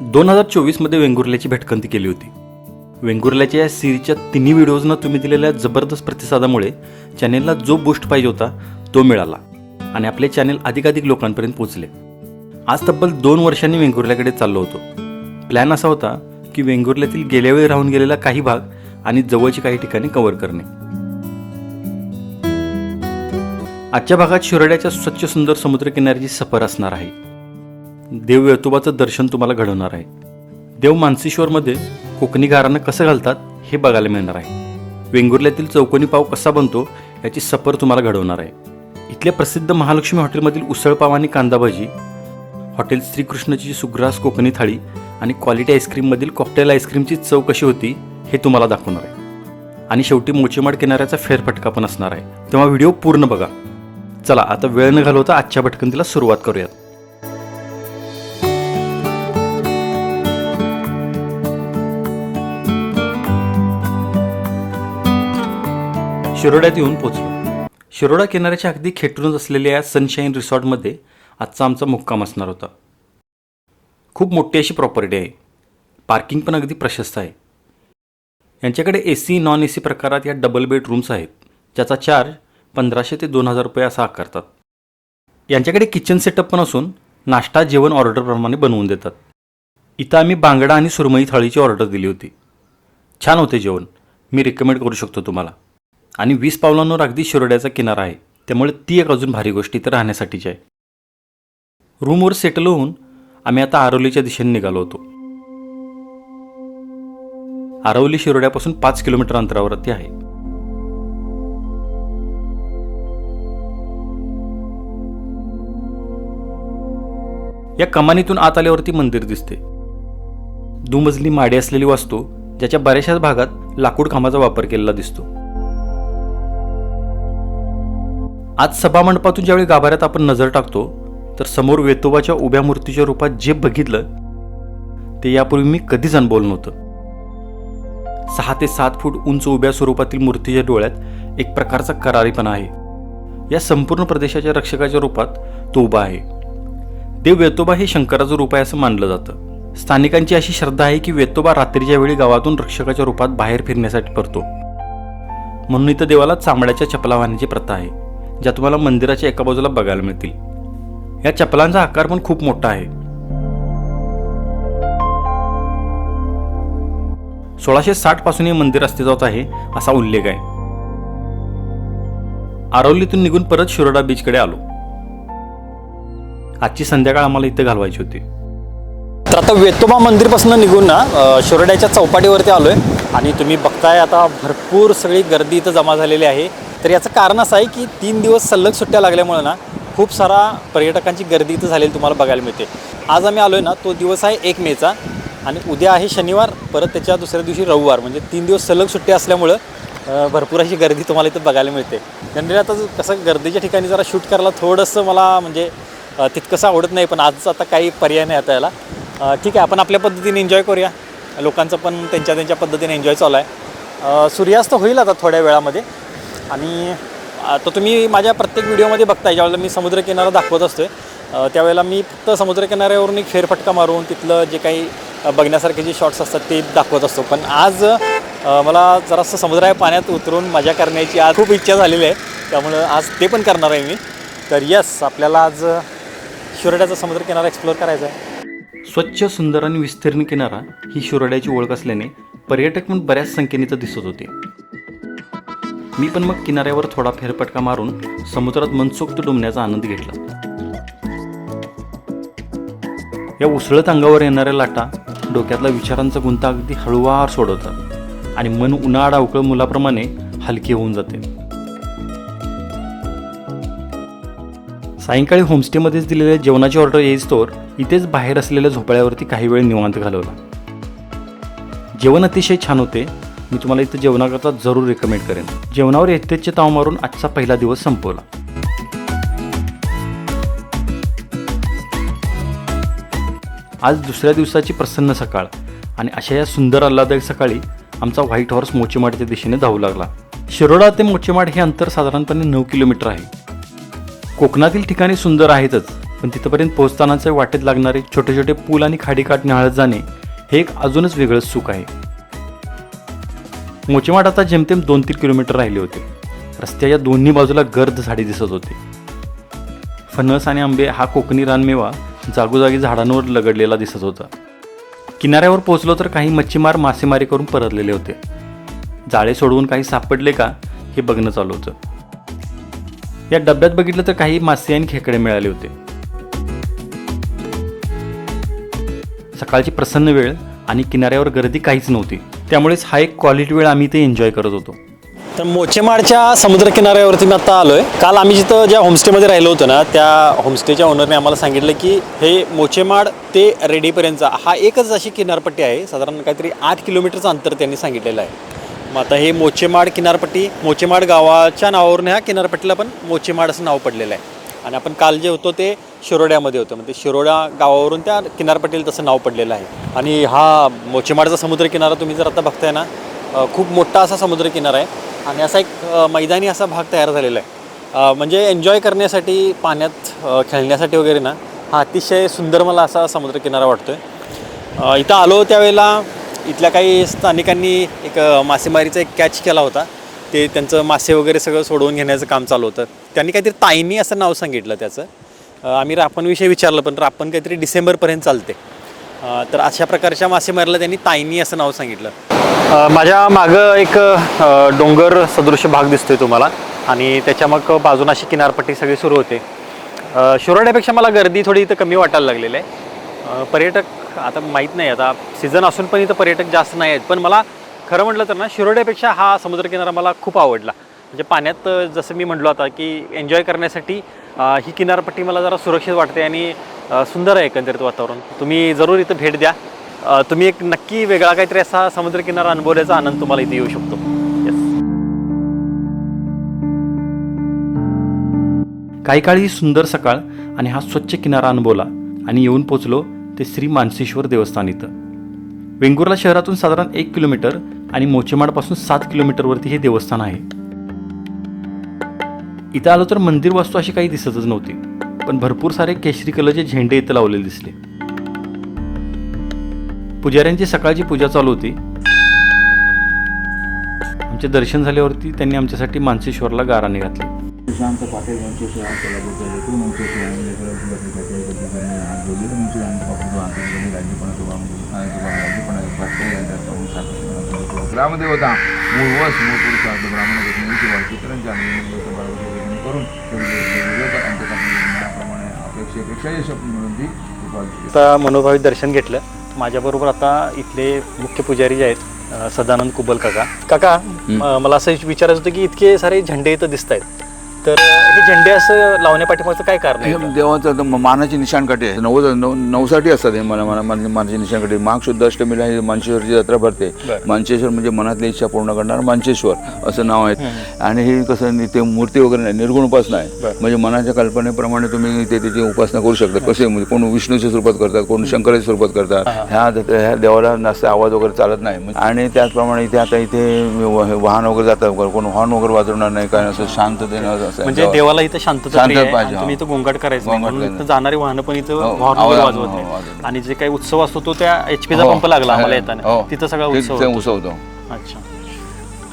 2024मध्ये वेंगुर्ल्याची भेटकंती केली होती. वेंगुर्ल्याच्या या सिरीजच्या तिन्ही व्हिडिओजना तुम्ही दिलेल्या जबरदस्त प्रतिसादामुळे चॅनेलला जो बूस्ट पाहिजे होता तो मिळाला आणि आपले चॅनेल अधिकाधिक लोकांपर्यंत पोहोचले. आज तब्बल 2 वर्षांनी वेंगुर्ल्याकडे चाललो होतो. प्लॅन असा होता की वेंगुर्ल्यातील गेल्या वेळी राहून गेलेला काही भाग आणि जवळची काही ठिकाणे कव्हर करणे. आजच्या भागात शिरोड्याच्या स्वच्छ सुंदर समुद्रकिनाऱ्याची सफर असणार आहे. देव वेतोबाचं दर्शन तुम्हाला घडवणार आहे. देव मानसेश्वरमध्ये कोकणी गारानं कसं घालतात हे बघायला मिळणार आहे. वेंगुर्ल्यातील चौकोनी पाव कसा बनतो याची सफर तुम्हाला घडवणार आहे. इथल्या प्रसिद्ध महालक्ष्मी हॉटेलमधील उसळपाव आणि कांदा भजी, हॉटेल श्रीकृष्णची सुग्रास कोकणी थाळी आणि क्वालिटी आईस्क्रीममधील कॉकटेल आईस्क्रीमची चव कशी होती हे तुम्हाला दाखवणार आहे. आणि शेवटी मोचेमाड किनाऱ्याचा फेरफटका पण असणार आहे. तेव्हा व्हिडिओ पूर्ण बघा. चला आता वेळ न घालवता आजच्या भटकंतीला सुरुवात करूयात. शिरोड्यात येऊन पोचलो. शिरोडा किनाऱ्याच्या अगदी खेटूनच असलेल्या या सनशाईन रिसॉर्टमध्ये आजचा आमचा मुक्काम असणार होता. खूप मोठी अशी प्रॉपर्टी आहे. पार्किंग पण अगदी प्रशस्त आहे. यांच्याकडे AC नॉन AC प्रकारात या डबल बेडरूम्स आहेत, ज्याचा चार्ज 1500 ते 2000 रुपये असा आकारतात. यांच्याकडे किचन सेटअप पण असून नाश्ता जेवण ऑर्डरप्रमाणे बनवून देतात. इथं आम्ही बांगडा आणि सुरमई थाळीची ऑर्डर दिली होती. छान होते जेवण. मी रिकमेंड करू शकतो तुम्हाला. आणि 20 पावलांवर अगदी शिरोड्याचा किनारा आहे, त्यामुळे ती एक अजून भारी गोष्ट इथं राहण्यासाठीची आहे. रूमवर सेटल होऊन आम्ही आता आरवलीच्या दिशेने निघालो होतो. आरवली शिरोड्यापासून 5 किलोमीटर अंतरावरती आहे. या कमानीतून आत आल्यावरती मंदिर दिसते. दुमजली माडे असलेली वास्तू, ज्याच्या बऱ्याचशाच भागात लाकूड खांबाचा वापर केलेला दिसतो. आज सभामंडपातून ज्यावेळी गाभाऱ्यात आपण नजर टाकतो तर समोर वेतोबाच्या उभ्या मूर्तीच्या रूपात जे बघितलं ते यापूर्वी मी कधीच अनुभवलं नव्हतं. 6 ते 7 फूट उंच उभ्या स्वरूपातील मूर्तीच्या डोळ्यात एक प्रकारचा करारीपणा आहे. या संपूर्ण प्रदेशाच्या रक्षकाच्या रूपात तो उभा आहे. देव वेतोबा हे शंकराचं रूप आहे असं मानलं जातं. स्थानिकांची अशी श्रद्धा आहे की वेतोबा रात्रीच्या वेळी गावातून रक्षकाच्या रूपात बाहेर फिरण्यासाठी परतो. म्हणून इथं देवाला चामड्याच्या चपला वाहण्याची प्रथा आहे, ज्या तुम्हाला मंदिराच्या एका बाजूला बघायला मिळतील. या चपलांचा आकार पण खूप मोठा आहे. 1660 पासून हे मंदिर अस्तित्वात आहे असा उल्लेख आहे. आरवलीतून निघून परत शिरोडा बीचकडे आलो. आजची संध्याकाळ आम्हाला इथे घालवायची होती. तर आता वेतोबा मंदिरपासून निघून ना शिरोड्याच्या चौपाटीवरती आलोय आणि तुम्ही बघताय आता भरपूर सगळी गर्दी इथं जमा झालेली आहे. तर याचं कारण असं आहे की 3 दिवस सलग सुट्ट्या लागल्यामुळे ना खूप सारा पर्यटकांची गर्दी इथं झालेली तुम्हाला बघायला मिळते. आज आम्ही आलोय ना, तो दिवस आहे 1 मेचा आणि उद्या आहे शनिवार, परत त्याच्या दुसऱ्या दिवशी रविवार, म्हणजे 3 दिवस सलग सुट्टी असल्यामुळं भरपूर अशी गर्दी तुम्हाला इथं बघायला मिळते. जनरली आता कसं गर्दीच्या ठिकाणी जरा शूट करायला थोडंसं मला म्हणजे तितकंसं आवडत नाही, पण आज आता काही पर्याय नाही आता याला. ठीक आहे, आपण आपल्या पद्धतीने एन्जॉय करूया. लोकांचं पण त्यांच्या पद्धतीने एन्जॉय चालू आहे. सूर्यास्त होईल आता थोड्या वेळामध्ये. आणि आता तुम्ही माझ्या प्रत्येक व्हिडिओमध्ये बघताय, ज्यावेळेला मी समुद्रकिनारा दाखवत असतो त्यावेळेला मी फक्त समुद्रकिनाऱ्यावरून एक फेरफटका मारून तिथलं जे काही बघण्यासारखे जे शॉट्स असतात ते दाखवत असतो. पण आज मला जरासं समुद्राच्या पाण्यात उतरून मजा करण्याची आज खूप इच्छा झालेली आहे, त्यामुळं आज ते पण करणार आहे मी. तर यस, आपल्याला आज शिरोड्याचा समुद्रकिनारा एक्सप्लोअर करायचा आहे. स्वच्छ, सुंदर आणि विस्तीर्ण किनारा ही शिरोड्याची ओळख असल्याने पर्यटक पण बऱ्याच संख्येने इथं दिसत होते. मी पण मग किनाऱ्यावर थोडा फेरफटका मारून समुद्रात मनसोक्त डुंबण्याचा आनंद घेतला. या उसळत अंगावर येणाऱ्या लाटा डोक्यातला विचारांचा गुंता अगदी हळूवार सोडवतात आणि मन उन्हाळ अवकळ मुलाप्रमाणे हलके होऊन जाते. सायंकाळी होमस्टेमध्येच दिलेल्या जेवणाची ऑर्डर येईस्तोवर इथेच बाहेर असलेल्या झोपाळ्यावरती काही वेळ निवांत घालवला. जेवण अतिशय छान होते. मी तुम्हाला इथं जेवणाकरता जरूर रेकमेंड करेन. जेवणावर यथेच्छ ताव मारून आजचा पहिला दिवस संपवला. आज दुसऱ्या दिवसाची प्रसन्न सकाळ आणि अशा या सुंदर आल्हाददायक सकाळी आमचा व्हाईट हॉर्स मोचेमाडच्या दिशेने धावू लागला. शिरोडा ते मोचेमाड हे अंतर साधारणपणे 9 किलोमीटर आहे. कोकणातील ठिकाणे सुंदर आहेतच, पण तिथंपर्यंत पोहोचतानाचे वाटेत लागणारे छोटे छोटे पूल आणि खाडीकाठ न्याहाळत जाणे हे एक अजूनच वेगळंच सुख आहे. मोचेमाड आता जेमतेम 2-3 किलोमीटर राहिले होते. रस्त्याच्या दोन्ही बाजूला गर्द झाडी दिसत होती. फणस आणि आंबे हा कोकणी रानमेवा जागोजागी झाडांवर लगडलेला दिसत होता. किनाऱ्यावर पोहोचलो तर काही मच्छीमार मासेमारी करून परतलेले होते. जाळे सोडवून काही सापडले का हे बघणं चालू होतं. या डब्यात बघितलं तर काही मासे आणि खेकडे मिळाले होते. सकाळची प्रसन्न वेळ आणि किनाऱ्यावर गर्दी काहीच नव्हती, त्यामुळेच हा एक क्वालिटी वेळ आम्ही ते एन्जॉय करत होतो. तर मोचेमाडच्या समुद्रकिनाऱ्यावरती मी आता आलो आहे. काल आम्ही जिथं ज्या होमस्टेमध्ये राहिलो होतो ना, त्या होमस्टेच्या ओनरने आम्हाला सांगितलं की हे मोचेमाड ते रेडीपर्यंतचा हा एकच अशी किनारपट्टी आहे. साधारण काहीतरी 8 किलोमीटरचं अंतर त्यांनी सांगितलेलं आहे. मग आता हे मोचेमाड किनारपट्टी, मोचेमाड गावाच्या नावावरून ह्या किनारपट्टीला पण मोचेमाड असं नाव पडलेलं आहे. आणि आपण काल जे होतो ते शिरोड्यामध्ये होतं, म्हणजे शिरोडा गावावरून त्या किनारपट्टीला तसं नाव पडलेलं आहे. आणि हा मोचेमाडचा समुद्रकिनारा तुम्ही जर आता बघताय ना, खूप मोठा असा समुद्रकिनारा आहे आणि असा एक मैदानी असा भाग तयार झालेला आहे. म्हणजे एन्जॉय करण्यासाठी, पाण्यात खेळण्यासाठी वगैरे ना, हा अतिशय सुंदर मला असा समुद्रकिनारा वाटतो आहे. इथं आलो त्यावेळेला इथल्या काही स्थानिकांनी एक मासेमारीचा एक कॅच केला होता. ते त्यांचं मासे वगैरे सगळं सोडवून घेण्याचं काम चालू होतं. त्यांनी काहीतरी ताईनी असं नाव सांगितलं त्याचं. आम्ही रापणविषयी विचारलं, पण रापण काहीतरी डिसेंबरपर्यंत चालते. तर अशा प्रकारच्या मासेमारीला त्यांनी ताईनी असं नाव सांगितलं. माझ्या मागं एक डोंगर सदृश्य भाग दिसतोय तुम्हाला आणि त्याच्या मग बाजून अशी किनारपट्टी सगळी सुरू होते. शिरोड्यापेक्षा मला गर्दी थोडी इथं कमी वाटायला लागलेली आहे. पर्यटक आता माहीत नाही, आता सीझन असून पण इथं पर्यटक जास्त नाही आहेत. पण मला खरं म्हटलं तर ना, शिरोड्यापेक्षा हा समुद्रकिनारा मला खूप आवडला. म्हणजे पाण्यात जसं मी म्हटलो आता की एन्जॉय करण्यासाठी ही किनारपट्टी मला जरा सुरक्षित वाटते आणि सुंदर आहे एकंदरीत वातावरण. तुम्ही जरूर इथं भेट द्या. तुम्ही एक नक्की वेगळा काहीतरी असा समुद्रकिनारा अनुभवण्याचा आनंद तुम्हाला इथे येऊ शकतो. काही काळी ही सुंदर सकाळ आणि हा स्वच्छ किनारा अनुभवला आणि येऊन पोचलो ते श्री मानसेश्वर देवस्थान इथं. वेंगुर्ला शहरातून साधारण 1 किलोमीटर आणि मोचेमाडपासून 7 किलोमीटरवरती हे देवस्थान आहे. इथं आलो तर मंदिर वास्तू अशी काही दिसतच नव्हती, पण भरपूर सारे केशरी कलरचे झेंडे इथं लावलेले दिसले. पुजाऱ्यांची सकाळची पूजा चालू होती. आमचे दर्शन झाल्यावरती त्यांनी आमच्यासाठी मानसेश्वरला गाराने घातले. शांत पाटील मंचेश्वर आमच्याला बोलतो तू मंचेश्वर ग्रामदेवता मूळ वस मूळ ब्राह्मण चित्रांच्या करून मनाप्रमाणे अपेक्षेपेक्षा यश मिळून ती आता मनोभावी दर्शन घेतलं. माझ्याबरोबर आता इथले मुख्य पुजारी जे आहेत सदानंद कुबल काका, मला असं विचारायचं होतं की इतके सारे झेंडे इथं दिसत आहेत, तर हे झेंडे असं लावण्यापाठीमागचं काय कारण आहे? देवाचं मानाची निशाणकाठी आहे. नवसाठी असतात हे मानाची निशाणकाठी. माघ शुद्ध अष्टमीला ही मानसेश्वरची जत्रा भरते. मानसेश्वर म्हणजे मनातली इच्छा पूर्ण करणार मानसेश्वर असं नाव आहे. आणि हे कसं ते मूर्ती वगैरे नाही, निर्गुण उपासना आहे. म्हणजे मनाच्या कल्पनेप्रमाणे तुम्ही ते त्याची उपासना करू शकता. कसे म्हणजे कोण विष्णूच्या स्वरूपात करतात, कोण शंकराच्या स्वरूपात करतात. ह्या देवाला जास्त आवाज वगैरे चालत नाही. आणि त्याचप्रमाणे इथे आता इथे वाहन वगैरे जातात, कोण हॉर्न वगैरे वाजवणार नाही, काय असं शांततेनं. म्हणजे देवाला इथं शांतता पाहिजे. तुम्ही इथं गोंगाट करायचं नाही, म्हणून इथं जाणारी वाहनं पण इथं हॉर्न वगैरे वाजवत नाही. आणि जे काही उत्सव असतो तो त्या HP चा पंप लागला आम्हाला येताना, तिथं सगळा उत्सव होतो. अच्छा,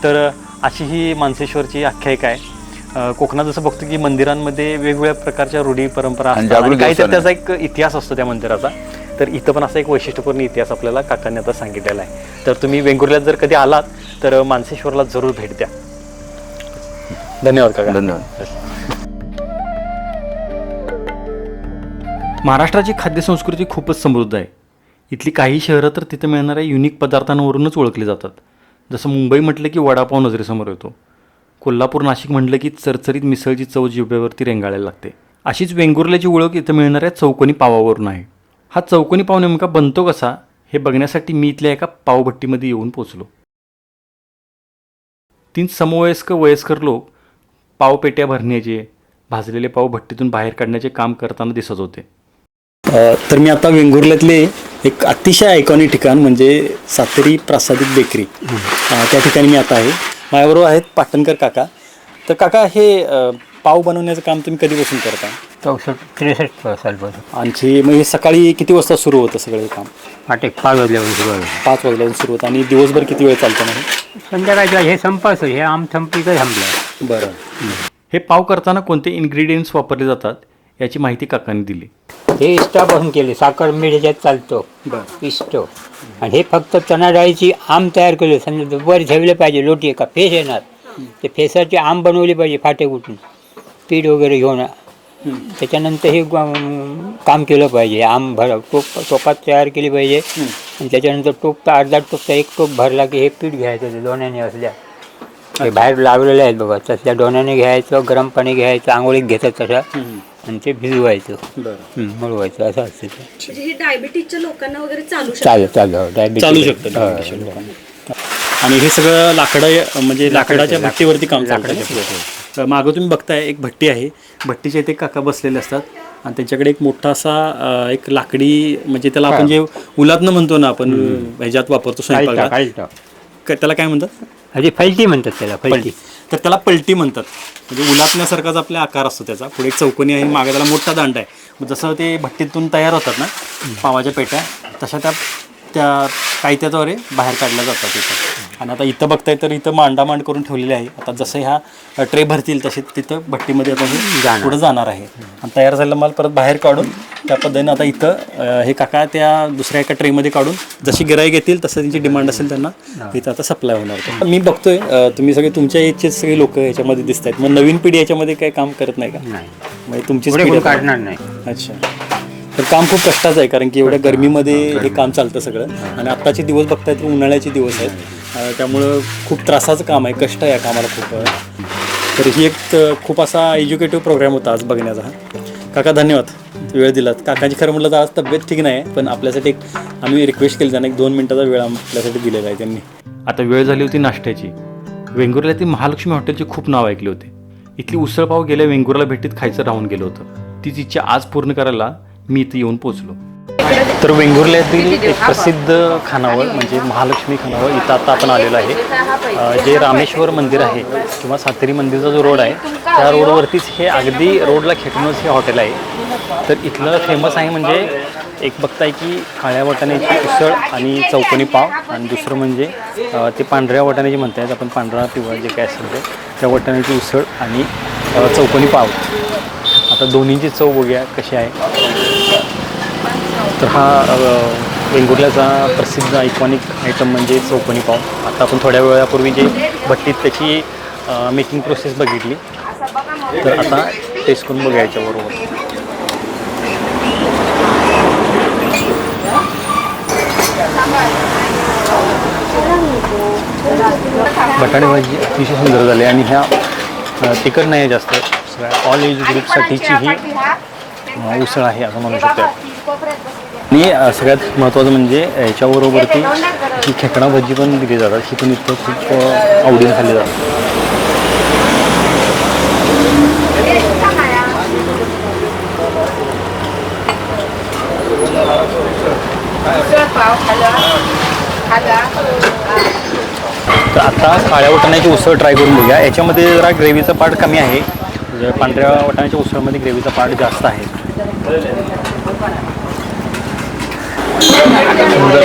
तर अशी ही मानसेश्वरची आख्यायिका आहे. कोकणात जसं बघतो की मंदिरांमध्ये वेगवेगळ्या प्रकारच्या रूढी परंपरा असतात आणि काहीतरी त्याचा एक इतिहास असतो त्या मंदिराचा. तर इथं पण असा एक वैशिष्ट्यपूर्ण इतिहास आपल्याला काकांनी आता सांगितलेला आहे. तर तुम्ही वेंगुर्ल्यात जर कधी आलात तर मानसेश्वरला जरूर भेट द्या. धन्यवाद काका. धन्यवाद. महाराष्ट्राची खाद्यसंस्कृती खूपच समृद्ध आहे. इथली काही शहरं तर तिथे मिळणाऱ्या युनिक पदार्थांवरूनच ओळखली जातात. जसं मुंबई म्हटलं की वडापाव नजरेसमोर येतो. कोल्हापूर नाशिक म्हटलं की चरचरीत मिसळची चव जिभेवरती रेंगाळायला लागते. अशीच वेंगुर्ल्याची ओळख इथं मिळणाऱ्या चौकोनी पावावरून आहे. हा चौकोनी पाव नेमका बनतो कसा हे बघण्यासाठी मी इथल्या एका पावभट्टीमध्ये येऊन पोचलो. 3 समवयस्क वयस्कर लोक पावपेट्या भरण्याचे, भाजलेले पाव भट्टीतून बाहेर काढण्याचे काम करताना दिसत होते. तर मी आता वेंगुर्ल्यातले एक अतिशय आयकॉनिक ठिकाण म्हणजे सातेरी प्रासादिक बेकरी, त्या ठिकाणी मी आता आहे. माझ्याबरोबर आहेत पाटणकर काका. तर काका, हे पाव बनवण्याचं काम तुम्ही कधीपासून करता? 63 सालपासून. आणखी मग हे सकाळी किती वाजता सुरू होतं सगळं हे काम? आठ 5 वाजल्यापासून सुरू झालं. 5 वाजल्यापासून सुरू होतं आणि दिवसभर किती वेळ चालतं मग? संध्याकाळच्या हे संपायचं, हे आम संपली काय थांबलं. बरं. हे पाव करताना कोणते इन्ग्रेडियंट्स वापरले जातात याची माहिती काकांनी दिली. हे इष्टापासून केले, साखर मीठ ह्याच्यात चालतो इष्ट. आणि हे फक्त चणा डाळीची आम तयार केले, समजा वर ठेवले पाहिजे लोटी का फेस येणार, ते फेसाची आम बनवली पाहिजे फाटे कुठून पीठ वगैरे घेऊन. त्याच्यानंतर हे काम केलं पाहिजे, आम टोपात तयार केली पाहिजे. आणि त्याच्यानंतर टोपचा अर्धा टोपचा एक टोप भरला की हे पीठ घ्यायचं, ते दोन्याने असल्या ते बाहेर लावलेले आहेत बघा, तसल्या दोन्याने घ्यायचं, गरम पाणी घ्यायचं, आंघोळीत घेतात तसं, आणि ते भिजवायचं, मळवायचं, असं असतं ते. म्हणजे हे डायबिटीजच्या लोकांना वगैरे चालू चालू चालू शकतं diabetes लोकांना. आणि हे सगळं लाकडं म्हणजे लाकडाच्या भट्टीवरती काम चालतं. मागं तुम्ही बघताय एक भट्टी आहे, भट्टीच्या इथे काका बसलेले असतात आणि त्यांच्याकडे एक मोठा असा एक लाकडी म्हणजे त्याला आपण जे उलातनं म्हणतो ना आपण ह्याच्यात वापरतो स्वयंपाकात, त्याला काय म्हणतात? अरे फलटी म्हणतात त्याला, फलटी. तर त्याला पलटी म्हणतात. म्हणजे उलातण्यासारखाच आपला आकार असतो त्याचा, पुढे एक चौकोनी आहे, मागे त्याला मोठा दांडा आहे. मग जसं ते भट्टीतून तयार होतात ना पावाच्या पेट्या, तशा त्या काही त्याद्वारे बाहेर काढल्या जातात तिथं. आणि आता इथं बघताय तर इथं मांडामांड करून ठेवलेले आहे. आता जसं ह्या ट्रे भरतील तसे तिथं भट्टीमध्ये आता हे पुढं जाणार आहे. आणि तयार झालेला माल परत बाहेर काढून त्या पद्धतीने आता इथं हे काका त्या दुसऱ्या एका ट्रेमध्ये काढून जशी गिराईक येतील तसं त्यांची डिमांड असेल त्यांना इथं आता सप्लाय होणार. मी बघतोय तुम्ही सगळे तुमच्या एजचेच सगळे लोक याच्यामध्ये दिसत आहेत. मग नवीन पिढी याच्यामध्ये काही काम करत नाही का? नाही, म्हणजे तुमचीच पुढे पिढी कोण काढणार नाही. अच्छा. तर काम खूप कष्टाचं आहे, कारण की एवढ्या गरमीमध्ये हे काम चालतं सगळं. आणि आत्ताचे दिवस बघताय तर उन्हाळ्याचे दिवस आहेत, त्यामुळं खूप त्रासाचं काम आहे, कष्ट आहे या कामाला खूप. तर ही एक खूप असा एज्युकेटिव्ह प्रोग्राम होता आज बघण्याचा. काका धन्यवाद, वेळ दिलात. काकाची खरं म्हटलं तर आज तब्येत ठीक नाही आहे, पण आपल्यासाठी एक आम्ही रिक्वेस्ट केली त्यांना, एक 2 मिनिटाचा वेळ आपल्यासाठी दिलेला आहे त्यांनी. आता वेळ झाली होती नाश्त्याची. वेंगुर्ल्यातील महालक्ष्मी हॉटेलचे खूप नाव ऐकले होते. इथली उसळपाव गेल्या वेंगुर्ला भेटीत खायचं राहून गेलं होतं. तीच इच्छा आज पूर्ण करायला मी इथे येऊन पोचलो. तर वेंगुर्ल्यातील एक प्रसिद्ध खानावळ म्हणजे महालक्ष्मी खानावळ इथं आता आपण आलेलो आहे. जे रामेश्वर मंदिर आहे किंवा सातेरी मंदिरचा जो रोड आहे त्या रोडवरतीच हे अगदी रोडला खेटूनच हे हॉटेल आहे. तर इथलं फेमस आहे म्हणजे एक बघताय की काळ्या वाटाण्याची उसळ आणि चौकोनी पाव, आणि दुसरं म्हणजे ते पांढऱ्या वाटाण्याची म्हणतायत आपण, पांढरा पिवळा जे काय असेल ते, त्या वाटाण्याची उसळ आणि चौकोनी पाव. आता दोन्हींची चव बघूया कशी आहे. तर हा वेंगुर्ल्याचा प्रसिद्ध आयकॉनिक आयटम म्हणजे चौकोनी पाव. आता आपण थोड्या वेळापूर्वी जे भट्टीत त्याची मेकिंग प्रोसेस बघितली, तर आता टेस्ट करून बघूया याच्याबरोबर. बटाटे भाजी अतिशय सुंदर झाली आणि ह्या तिखट नाही जास्त, सगळ्या ऑल एज ग्रुपसाठीची ही उसळ आहे असं म्हणू शकतो. आणि सगळ्यात महत्त्वाचं म्हणजे याच्याबरोबरती ही खेकडा भाजी पण दिली जातात, ही पण इथं खूप आवडीने खाल्ली जातात. तर आता काळ्या वाटाण्याची उसळ ट्राय करून बघूया. याच्यामध्ये जरा ग्रेव्हीचा पार्ट कमी आहे, म्हणजे पांढऱ्या वाटाण्याच्या उसळमध्ये ग्रेव्हीचा पार्ट जास्त आहे. सुंदर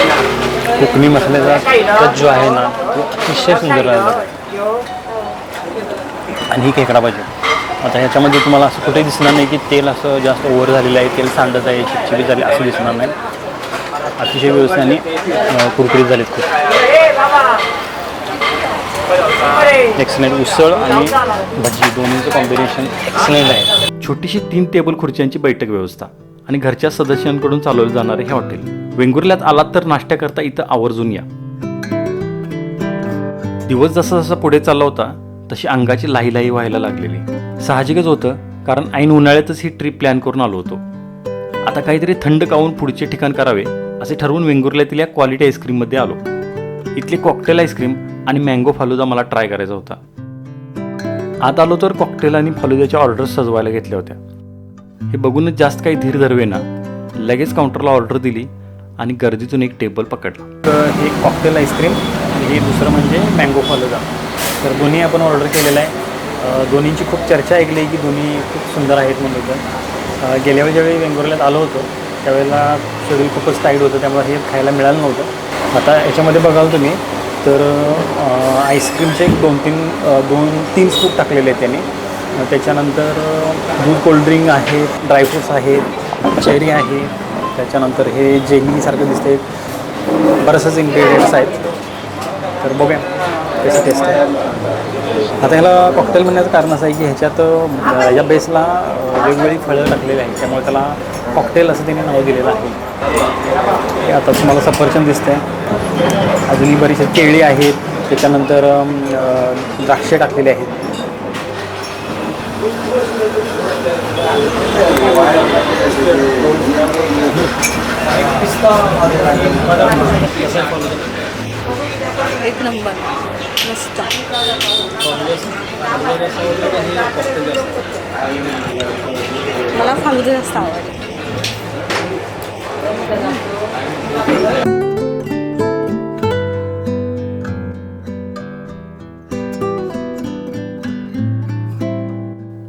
कोकणी मसाल्याचा टच जो आहे ना तो अतिशय सुंदर राहिला. आणि ही खेकडा भाजी आता ह्याच्यामध्ये तुम्हाला असं कुठेही दिसणार नाही की तेल असं जास्त ओव्हर झालेलं आहे, तेल सांडत आहे, चिपचिपी झाली असं दिसणार नाही. अतिशय व्यवस्थित आणि कुरकुरीत झालेत खूप. एक्सलेंट उसळ आणि भजी दोन्हीचं कॉम्बिनेशन एक्सलेंट आहे. छोटीशी 3 टेबल खुर्च्यांची बैठक व्यवस्था आणि घरच्या सदस्यांकडून चालवलं जाणारे हे हॉटेल. वेंगुर्ल्यात आलात तर नाश्त्याकरता इथं आवर्जून या. दिवस जसा जसा पुढे चालला होता तशी अंगाची लाही व्हायला लागलेली. साहजिकच होतं, कारण ऐन उन्हाळ्यातच ही ट्रिप प्लॅन करून आलो होतो. आता काहीतरी थंड खाऊन पुढचे ठिकाण करावे असे ठरवून वेंगुर्ल्यातील या क्वालिटी आईस्क्रीममध्ये आलो. इथली कॉकटेल आईस्क्रीम आणि मँगो फालुदा मला ट्राय करायचा होता. आत आलो तर कॉकटेल आणि फालुद्याच्या ऑर्डर्स सजवायला घेतल्या होत्या. हे बघूनच जास्त काही धीर धरवेना, लगेच काउंटरला ऑर्डर दिली आणि गर्दीतून एक टेबल पकडला. तर एक कॉकटेल आईस्क्रीम आणि हे दुसरं म्हणजे मँगो फालुदा. तर दोन्ही आपण ऑर्डर केलेलं आहे. दोन्हींची खूप चर्चा ऐकली की दोन्ही खूप सुंदर आहेत म्हणून होतं. गेल्या वेळी ज्यावेळी वेंगुर्ल्यात आलो होतो त्यावेळेला शेड्यूल खूपच टाईट होतं, त्यामुळे हे खायला मिळालं नव्हतं. आता याच्यामध्ये बघाल तुम्ही तर आईस्क्रीमचे एक 2-3 स्कूप टाकलेले आहेत त्यांनी. त्याच्यानंतर दूध कोल्ड्रिंक आहे, ड्रायफ्रूट्स आहेत, चेरी आहे, त्याच्यानंतर हे जेलीसारखं दिसते, बरेचसेच इन्ग्रेडियंट्स आहेत. तर बघूया कशी टेस्ट आहे. आता ह्याला कॉकटेल म्हणण्याचं कारण असं आहे की ह्याच्यात या बेसला वेगवेगळी फळं टाकलेली आहेत, त्यामुळे त्याला कॉकटेल असं त्यांनी नाव दिलेलं आहे. हे आता तुम्हाला सफरचंद दिसतं आहे, अजूनही बरीचशी केळी आहेत, त्याच्यानंतर द्राक्षे टाकलेले आहेत. एक नंबर मस्त. मला फालुदा जास्त आवडले.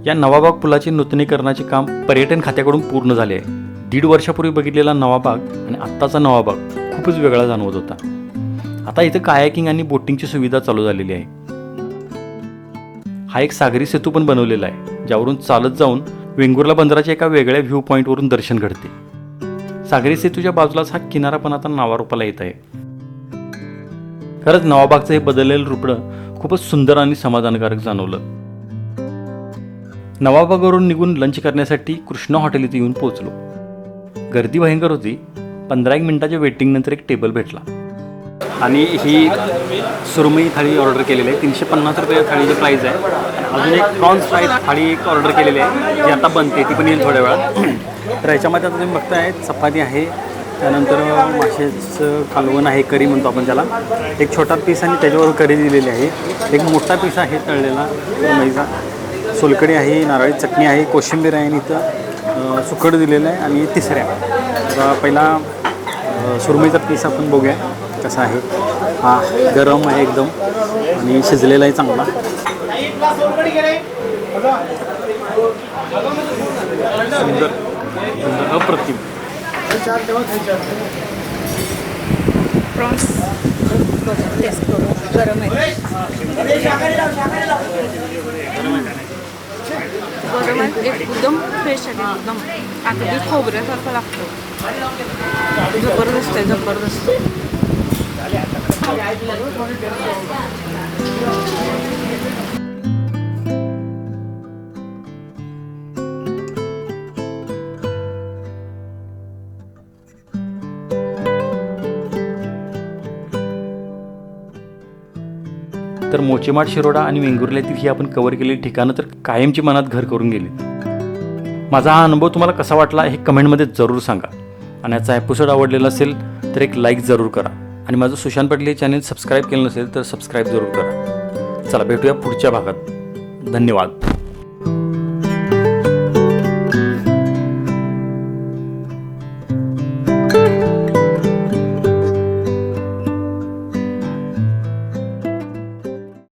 या नवाबाग पुलाचे नूतनीकरणाचे काम पर्यटन खात्याकडून पूर्ण झाले आहे. 1.5 वर्षापूर्वी बघितलेला नवाबाग आणि आत्ताचा नवाबाग खूपच वेगळा जाणवत होता. आता इथं कायाकिंग आणि बोटिंगची सुविधा चालू झालेली आहे. हा एक सागरी सेतू पण बनवलेला आहे, ज्यावरून चालत जाऊन वेंगुर्ला बंदराच्या एका वेगळ्या व्ह्यू पॉईंटवरून दर्शन घडते. सागरी सेतूच्या बाजूलाच हा किनारा पण आता नावारूपाला येत आहे. खरंच नवाबागचं हे बदललेलं रुपडं खूपच सुंदर आणि समाधानकारक जाणवलं. नवाबागवरून निघून लंच करण्यासाठी कृष्णा हॉटेल इथे येऊन पोहोचलो. गर्दी भयंकर होती. 15 मिनिटाच्या वेटिंगनंतर एक टेबल भेटला आणि ही सुरमई थाळी ऑर्डर केलेली आहे. 350 रुपये थाळीची प्राईस आहे. अजून एक प्रॉन्स फ्राय थाळी एक ऑर्डर केलेली आहे, जी आता बनते, ती पण येईल थोड्या वेळात. तर याच्यामध्ये आता तुम्ही बघताय चपाती आहे, त्यानंतर माशाचं कालवण आहे, करी म्हणतो आपण त्याला, एक छोटा पीस आणि त्याच्यावर करी दिलेली आहे. एक मोठा पीस आहे तळलेला सुरमईचा, सोलकडी आहे, नारळी चटणी आहे, कोशिंबीर आहे आणि इथं सुकट दिलेलं आहे. आणि तिसऱ्या आता पहिला सुरमईचा पीस आपण बघूया कसा आहे. हा गरम आहे एकदम आणि शिजलेला आहे चांगला. सुंदर सुंदर अप्रतिम. प्रॉन्स टेस्ट करू. गरम आहे, गरम आहे, एकदम फ्रेश आहे, एकदम अगदी खोबऱ्यासारखं लागतं. जबरदस्त आहे, जबरदस्त. तर मोचेमाड, शिरोडा आणि वेंगुर्ल्यातील ही आपण कव्हर केलेली ठिकाणं तर कायमची मनात घर करून गेली. माझा हा अनुभव तुम्हाला कसा वाटला हे कमेंटमध्ये जरूर सांगा. आणि याचा एपिसोड आवडलेला असेल तर एक लाईक जरूर करा. आणि माझं सुशांत पाटील हे चॅनल सबस्क्राईब केलं नसेल तर सबस्क्राईब जरूर करा. चला भेटूया पुढच्या भागात. धन्यवाद.